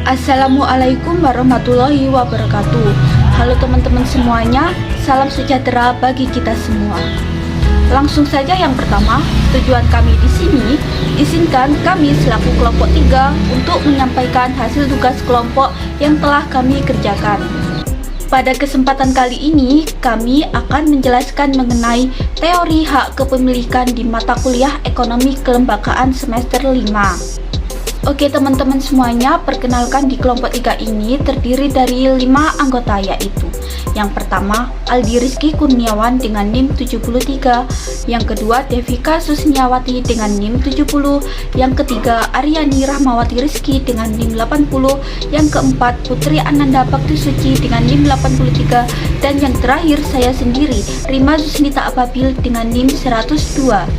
Assalamualaikum warahmatullahi wabarakatuh. Halo teman-teman semuanya, salam sejahtera bagi kita semua. Langsung saja yang pertama, tujuan kami di sini, izinkan kami selaku kelompok 3 untuk menyampaikan hasil tugas kelompok yang telah kami kerjakan. Pada kesempatan kali ini, kami akan menjelaskan mengenai teori hak kepemilikan di mata kuliah Ekonomi Kelembagaan semester 5. Oke teman-teman semuanya, perkenalkan di kelompok 3 ini terdiri dari 5 anggota, yaitu yang pertama Aldi Rizky Kurniawan dengan NIM 73, yang kedua Devika Susniawati dengan NIM 70, yang ketiga Aryani Rahmawati Rizky dengan NIM 80, yang keempat Putri Ananda Bakti Suci dengan NIM 83, dan yang terakhir saya sendiri, Rima Zusnita Ababil dengan NIM 102.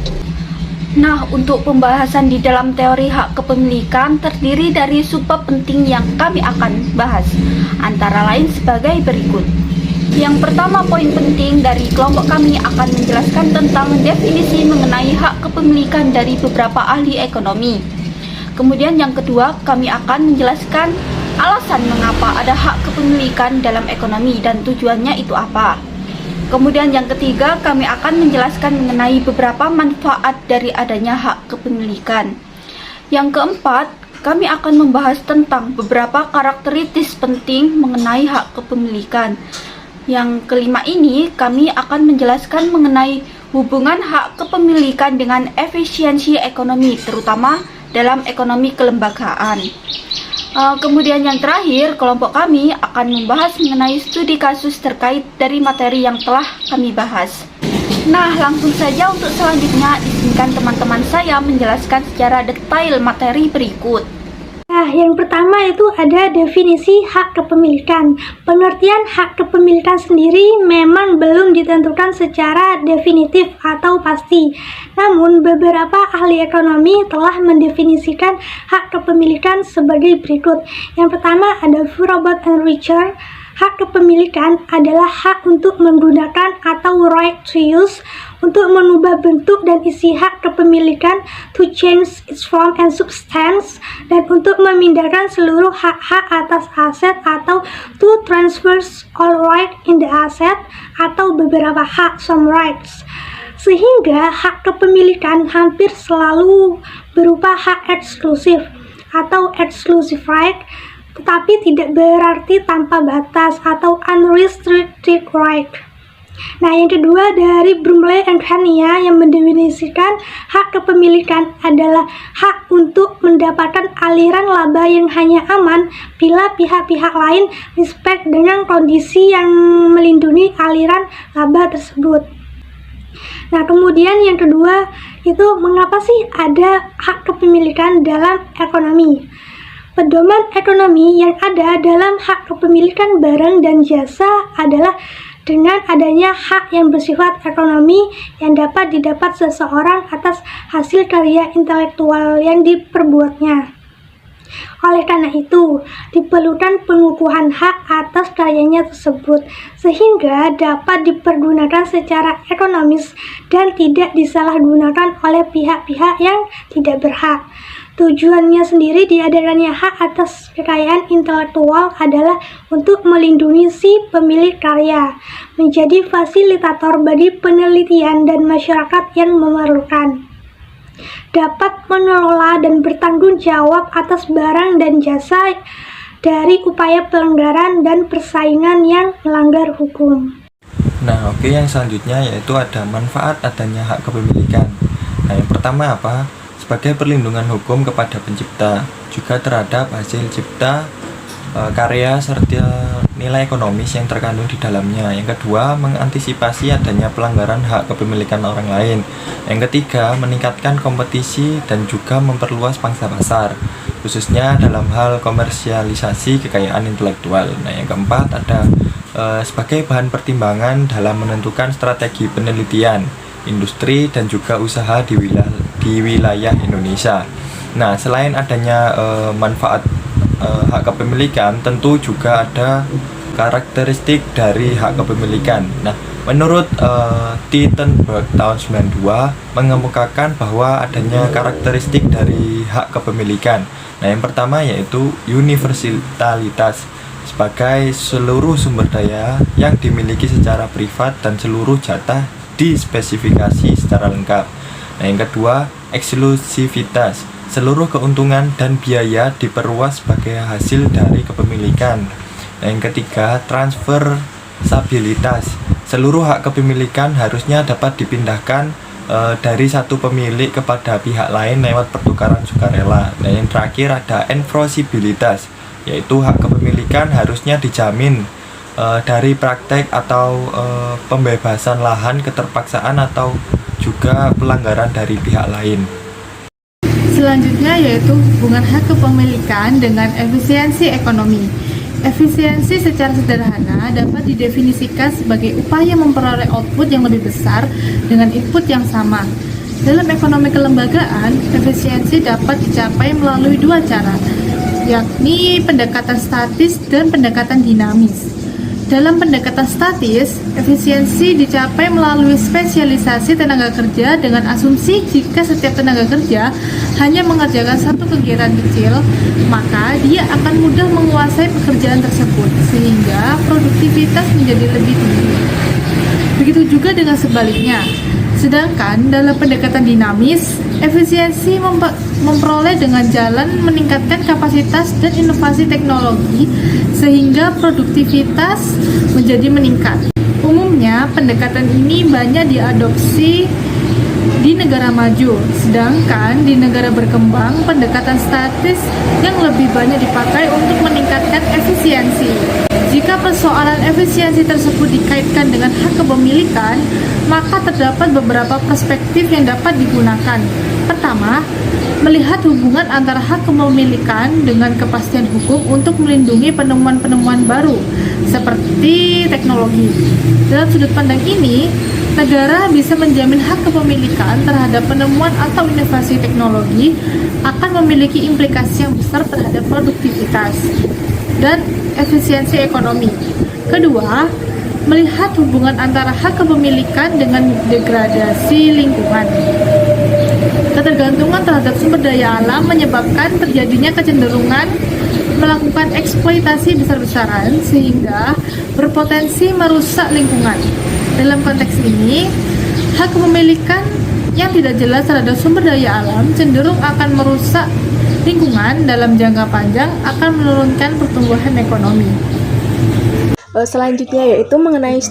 Nah, untuk pembahasan di dalam teori hak kepemilikan terdiri dari subbab penting yang kami akan bahas, antara lain sebagai berikut. Yang pertama, poin penting dari kelompok kami akan menjelaskan tentang definisi mengenai hak kepemilikan dari beberapa ahli ekonomi. Kemudian yang kedua, kami akan menjelaskan alasan mengapa ada hak kepemilikan dalam ekonomi dan tujuannya itu apa. Kemudian yang ketiga, kami akan menjelaskan mengenai beberapa manfaat dari adanya hak kepemilikan. Yang keempat, kami akan membahas tentang beberapa karakteristik penting mengenai hak kepemilikan. Yang kelima ini, kami akan menjelaskan mengenai hubungan hak kepemilikan dengan efisiensi ekonomi, terutama dalam ekonomi kelembagaan. Kemudian yang terakhir, kelompok kami akan membahas mengenai studi kasus terkait dari materi yang telah kami bahas. Nah, langsung saja untuk selanjutnya, izinkan teman-teman saya menjelaskan secara detail materi berikut. Nah, yang pertama itu ada definisi hak kepemilikan. Pengertian hak kepemilikan sendiri memang belum ditentukan secara definitif atau pasti. Namun, beberapa ahli ekonomi telah mendefinisikan hak kepemilikan sebagai berikut. Yang pertama ada Froboot and Richer. Hak kepemilikan adalah hak untuk menggunakan atau right to use, untuk mengubah bentuk dan isi hak kepemilikan, to change its form and substance, dan untuk memindahkan seluruh hak-hak atas aset, atau to transfer all right in the asset, atau beberapa hak, some rights. Sehingga hak kepemilikan hampir selalu berupa hak eksklusif atau exclusive right, tetapi tidak berarti tanpa batas atau unrestricted right. Nah, yang kedua dari Brumley and Hania yang mendefinisikan hak kepemilikan adalah hak untuk mendapatkan aliran laba yang hanya aman bila pihak-pihak lain respect dengan kondisi yang melindungi aliran laba tersebut. Nah, kemudian yang kedua itu mengapa sih ada hak kepemilikan dalam ekonomi? Pedoman ekonomi yang ada dalam hak kepemilikan barang dan jasa adalah dengan adanya hak yang bersifat ekonomi yang dapat didapat seseorang atas hasil karya intelektual yang diperbuatnya. Oleh karena itu, diperlukan pengukuhan hak atas karyanya tersebut sehingga dapat dipergunakan secara ekonomis dan tidak disalahgunakan oleh pihak-pihak yang tidak berhak. Tujuannya sendiri diadakannya hak atas kekayaan intelektual adalah untuk melindungi si pemilik karya, menjadi fasilitator bagi penelitian dan masyarakat yang memerlukan, dapat mengelola dan bertanggung jawab atas barang dan jasa dari upaya pelanggaran dan persaingan yang melanggar hukum. Nah, oke, yang selanjutnya yaitu ada manfaat adanya hak kepemilikan. Nah, yang pertama apa? Sebagai perlindungan hukum kepada pencipta, juga terhadap hasil cipta karya serta nilai ekonomis yang terkandung di dalamnya. Yang kedua, mengantisipasi adanya pelanggaran hak kepemilikan orang lain. Yang ketiga, meningkatkan kompetisi dan juga memperluas pangsa pasar, khususnya dalam hal komersialisasi kekayaan intelektual. Nah, yang keempat ada sebagai bahan pertimbangan dalam menentukan strategi penelitian, industri, dan juga usaha di wilayah Indonesia. Nah, selain adanya manfaat hak kepemilikan, tentu juga ada karakteristik dari hak kepemilikan. Nah, menurut Tittenberg tahun 92 mengemukakan bahwa adanya karakteristik dari hak kepemilikan. Nah, yang pertama yaitu universalitas sebagai seluruh sumber daya yang dimiliki secara privat dan seluruh jatah dispesifikasi secara lengkap. Nah, yang kedua, eksklusivitas. Seluruh keuntungan dan biaya diperluas sebagai hasil dari kepemilikan. Nah, yang ketiga, transferabilitas. Seluruh hak kepemilikan harusnya dapat dipindahkan dari satu pemilik kepada pihak lain lewat pertukaran sukarela. Nah, yang terakhir ada enforceabilitas, yaitu hak kepemilikan harusnya dijamin dari praktek atau pembebasan lahan, keterpaksaan atau juga pelanggaran dari pihak lain. Selanjutnya yaitu hubungan hak kepemilikan dengan efisiensi ekonomi. Efisiensi secara sederhana dapat didefinisikan sebagai upaya memperoleh output yang lebih besar dengan input yang sama. Dalam ekonomi kelembagaan, efisiensi dapat dicapai melalui dua cara, yakni pendekatan statis dan pendekatan dinamis. Dalam pendekatan statis, efisiensi dicapai melalui spesialisasi tenaga kerja dengan asumsi jika setiap tenaga kerja hanya mengerjakan satu kegiatan kecil, maka dia akan mudah menguasai pekerjaan tersebut, sehingga produktivitas menjadi lebih tinggi. Begitu juga dengan sebaliknya. Sedangkan dalam pendekatan dinamis, efisiensi memperoleh dengan jalan meningkatkan kapasitas dan inovasi teknologi sehingga produktivitas menjadi meningkat. Umumnya, pendekatan ini banyak diadopsi di negara maju, sedangkan di negara berkembang, pendekatan statis yang lebih banyak dipakai untuk meningkatkan efisiensi. Jika persoalan efisiensi tersebut dikaitkan dengan hak kepemilikan, maka terdapat beberapa perspektif yang dapat digunakan. Pertama, melihat hubungan antara hak kepemilikan dengan kepastian hukum untuk melindungi penemuan-penemuan baru, seperti teknologi. Dalam sudut pandang ini, negara bisa menjamin hak kepemilikan terhadap penemuan atau inovasi teknologi akan memiliki implikasi yang besar terhadap produktivitas dan efisiensi ekonomi. Kedua, melihat hubungan antara hak kepemilikan dengan degradasi lingkungan. Ketergantungan terhadap sumber daya alam menyebabkan terjadinya kecenderungan melakukan eksploitasi besar-besaran sehingga berpotensi merusak lingkungan. Dalam konteks ini, hak kepemilikan yang tidak jelas terhadap sumber daya alam cenderung akan merusak lingkungan dalam jangka panjang, akan menurunkan pertumbuhan ekonomi. Selanjutnya yaitu mengenai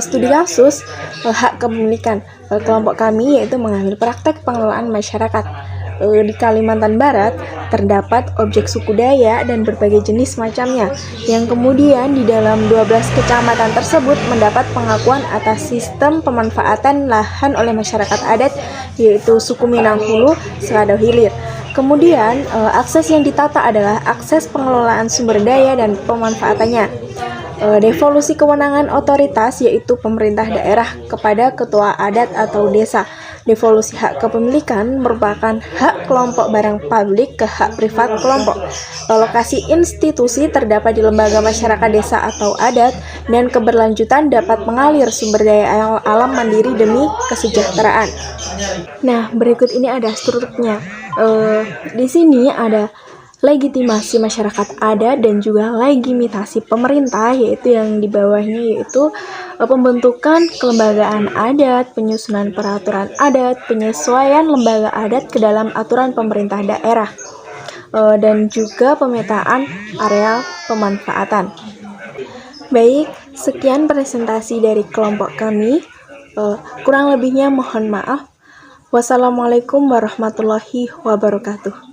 studi kasus hak kepemilikan. Kelompok kami yaitu mengambil praktek pengelolaan masyarakat. Di Kalimantan Barat terdapat objek suku Dayak dan berbagai jenis macamnya, yang kemudian di dalam 12 kecamatan tersebut mendapat pengakuan atas sistem pemanfaatan lahan oleh masyarakat adat, yaitu suku Minang Hulu, Selado Hilir. Kemudian akses yang ditata adalah akses pengelolaan sumber daya dan pemanfaatannya. Devolusi kewenangan otoritas yaitu pemerintah daerah kepada ketua adat atau desa. Devolusi hak kepemilikan merupakan hak kelompok barang publik ke hak privat kelompok. Lokasi institusi terdapat di lembaga masyarakat desa atau adat, dan keberlanjutan dapat mengalir sumber daya alam mandiri demi kesejahteraan. Nah, berikut ini ada strukturnya. Di sini ada legitimasi masyarakat adat dan juga legitimasi pemerintah, yaitu yang di bawahnya yaitu pembentukan kelembagaan adat, penyusunan peraturan adat, penyesuaian lembaga adat ke dalam aturan pemerintah daerah, dan juga pemetaan areal pemanfaatan. Baik, sekian presentasi dari kelompok kami. Kurang lebihnya mohon maaf. Wassalamualaikum warahmatullahi wabarakatuh.